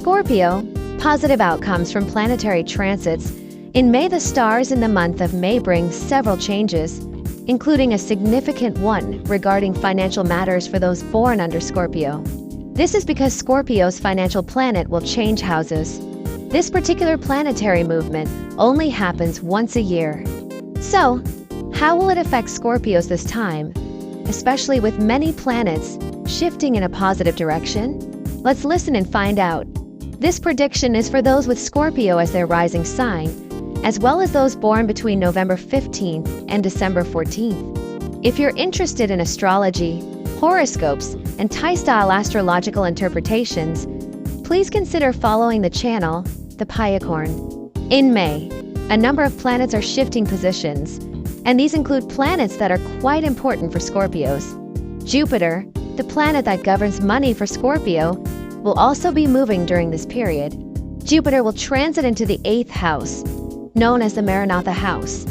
Scorpio, positive outcomes from planetary transits. In May, the stars in the month of May bring several changes, including a significant one regarding financial matters for those born under Scorpio. This is because Scorpio's financial planet will change houses. This particular planetary movement only happens once a year. So, how will it affect Scorpios this time, especially with many planets shifting in a positive direction? Let's listen and find out. This prediction is for those with Scorpio as their rising sign, as well as those born between November 15th and December 14th. If you're interested in astrology, horoscopes, and Thai-style astrological interpretations, please consider following the channel, The Thaiacorn. In May, a number of planets are shifting positions, and these include planets that are quite important for Scorpios. Jupiter, the planet that governs money for Scorpio, will also be moving during this period. Jupiter will transit into the 8th house, known as the Maranatha house.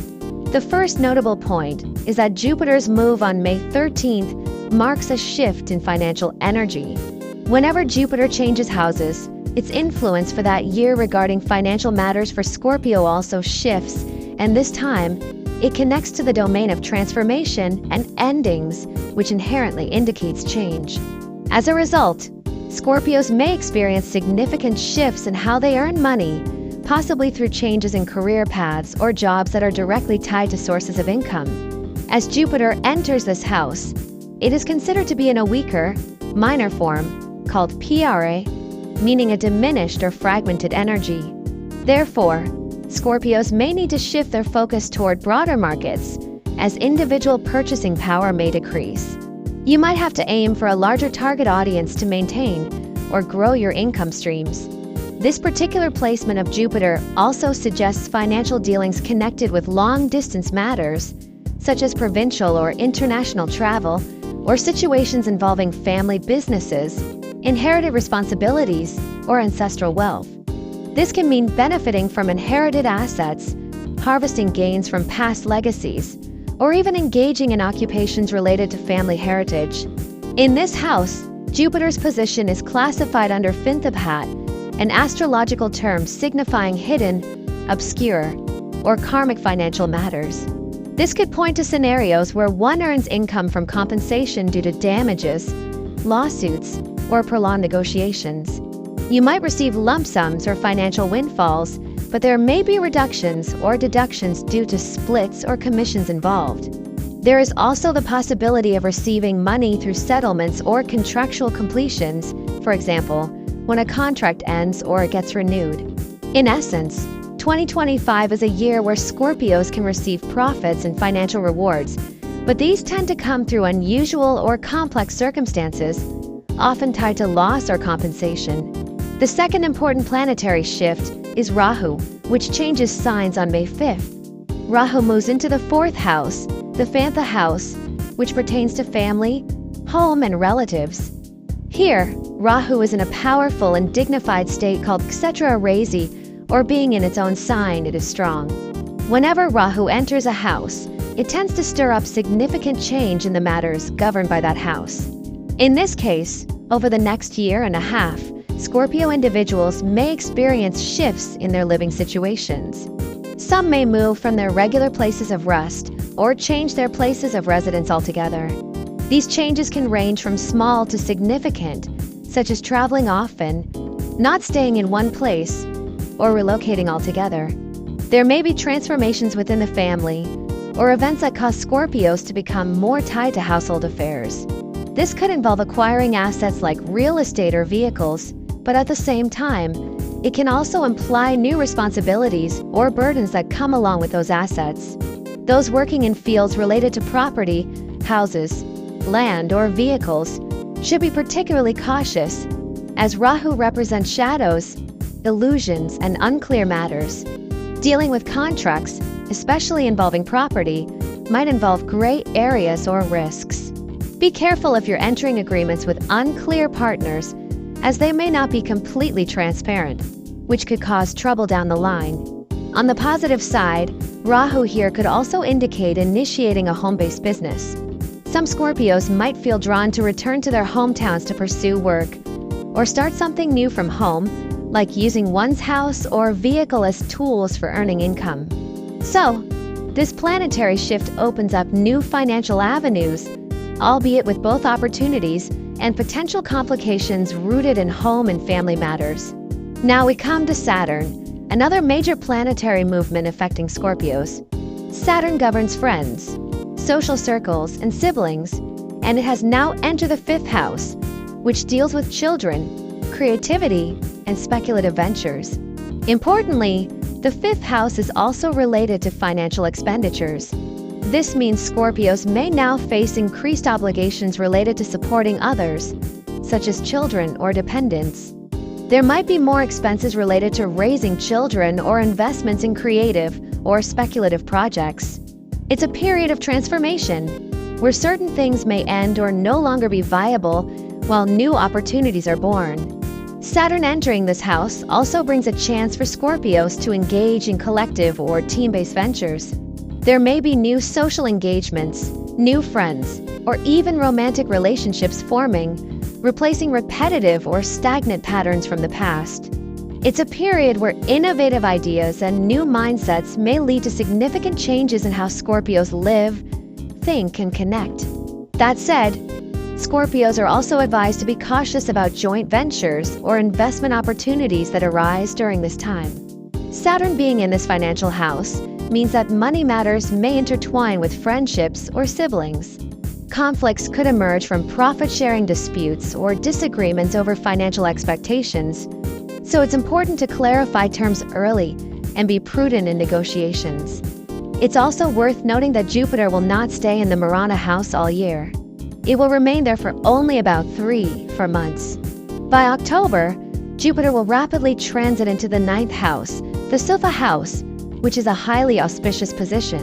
The first notable point is that Jupiter's move on May 13th marks a shift in financial energy. Whenever Jupiter changes houses, its influence for that year regarding financial matters for Scorpio also shifts, and this time, it connects to the domain of transformation and endings, which inherently indicates change. As a result, Scorpios may experience significant shifts in how they earn money, possibly through changes in career paths or jobs that are directly tied to sources of income. As Jupiter enters this house, it is considered to be in a weaker, minor form, called PRA, meaning a diminished or fragmented energy. Therefore, Scorpios may need to shift their focus toward broader markets, as individual purchasing power may decrease. You might have to aim for a larger target audience to maintain or grow your income streams. This particular placement of Jupiter also suggests financial dealings connected with long-distance matters, such as provincial or international travel, or situations involving family businesses, inherited responsibilities, or ancestral wealth. This can mean benefiting from inherited assets, harvesting gains from past legacies, or even engaging in occupations related to family heritage. In this house, Jupiter's position is classified under Finthaphat, an astrological term signifying hidden, obscure, or karmic financial matters. This could point to scenarios where one earns income from compensation due to damages, lawsuits, or prolonged negotiations. You might receive lump sums or financial windfalls, but there may be reductions or deductions due to splits or commissions involved. There is also the possibility of receiving money through settlements or contractual completions, for example, when a contract ends or it gets renewed. In essence, 2025 is a year where Scorpios can receive profits and financial rewards, but these tend to come through unusual or complex circumstances, often tied to loss or compensation. The second important planetary shift is Rahu, which changes signs on May 5th. Rahu moves into the 4th house, the Phantha house, which pertains to family, home, and relatives. Here, Rahu is in a powerful and dignified state called Kshetra Razi, or being in its own sign, it is strong. Whenever Rahu enters a house, it tends to stir up significant change in the matters governed by that house. In this case, over the next year and a half, Scorpio individuals may experience shifts in their living situations. Some may move from their regular places of rest or change their places of residence altogether. These changes can range from small to significant, such as traveling often, not staying in one place, or relocating altogether. There may be transformations within the family, or events that cause Scorpios to become more tied to household affairs. This could involve acquiring assets like real estate or vehicles, but at the same time, it can also imply new responsibilities or burdens that come along with those assets. Those working in fields related to property, houses, land, or vehicles should be particularly cautious, as Rahu represents shadows, illusions, and unclear matters. Dealing with contracts, especially involving property, might involve gray areas or risks. Be careful if you're entering agreements with unclear partners, as they may not be completely transparent, which could cause trouble down the line. On the positive side, Rahu here could also indicate initiating a home-based business. Some Scorpios might feel drawn to return to their hometowns to pursue work, or start something new from home, like using one's house or vehicle as tools for earning income. So, this planetary shift opens up new financial avenues, albeit with both opportunities and potential complications rooted in home and family matters. Now we come to Saturn, another major planetary movement affecting Scorpios. Saturn governs friends, social circles, and siblings, and it has now entered the 5th house, which deals with children, creativity, and speculative ventures. Importantly, the 5th house is also related to financial expenditures. This means Scorpios may now face increased obligations related to supporting others, such as children or dependents. There might be more expenses related to raising children or investments in creative or speculative projects. It's a period of transformation, where certain things may end or no longer be viable, while new opportunities are born. Saturn entering this house also brings a chance for Scorpios to engage in collective or team-based ventures. There may be new social engagements, new friends, or even romantic relationships forming, replacing repetitive or stagnant patterns from the past. It's a period where innovative ideas and new mindsets may lead to significant changes in how Scorpios live, think, and connect. That said, Scorpios are also advised to be cautious about joint ventures or investment opportunities that arise during this time. Saturn being in this financial house means that money matters may intertwine with friendships or siblings. Conflicts could emerge from profit-sharing disputes or disagreements over financial expectations, so it's important to clarify terms early and be prudent in negotiations. It's also worth noting that Jupiter will not stay in the Marana house all year. It will remain there for only about 4 months. By October, Jupiter will rapidly transit into the 9th house, the Sutha house, which is a highly auspicious position.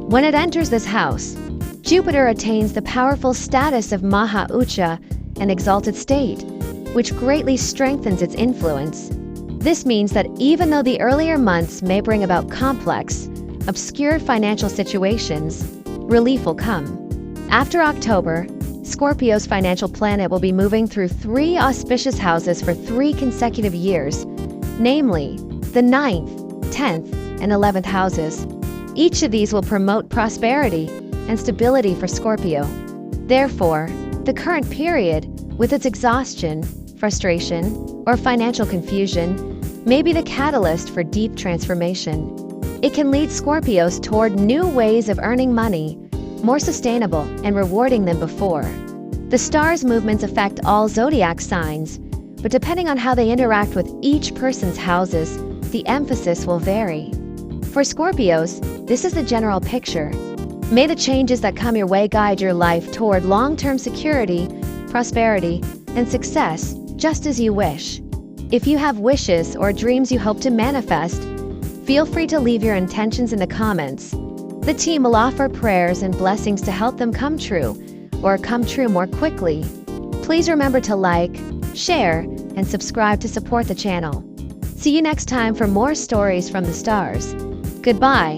When it enters this house, Jupiter attains the powerful status of Maha Ucha, an exalted state, which greatly strengthens its influence. This means that even though the earlier months may bring about complex, obscure financial situations, relief will come. After October, Scorpio's financial planet will be moving through 3 auspicious houses for 3 consecutive years, namely the 9th, 10th, and 11th houses. Each of these will promote prosperity and stability for Scorpio. Therefore, the current period, with its exhaustion, frustration, or financial confusion, may be the catalyst for deep transformation. It can lead Scorpios toward new ways of earning money, more sustainable and rewarding than before. The stars' movements affect all zodiac signs, but depending on how they interact with each person's houses, the emphasis will vary. For Scorpios, this is the general picture. May the changes that come your way guide your life toward long-term security, prosperity, and success, just as you wish. If you have wishes or dreams you hope to manifest, feel free to leave your intentions in the comments. The team will offer prayers and blessings to help them come true, or come true more quickly. Please remember to like, share, and subscribe to support the channel. See you next time for more stories from the stars. Goodbye.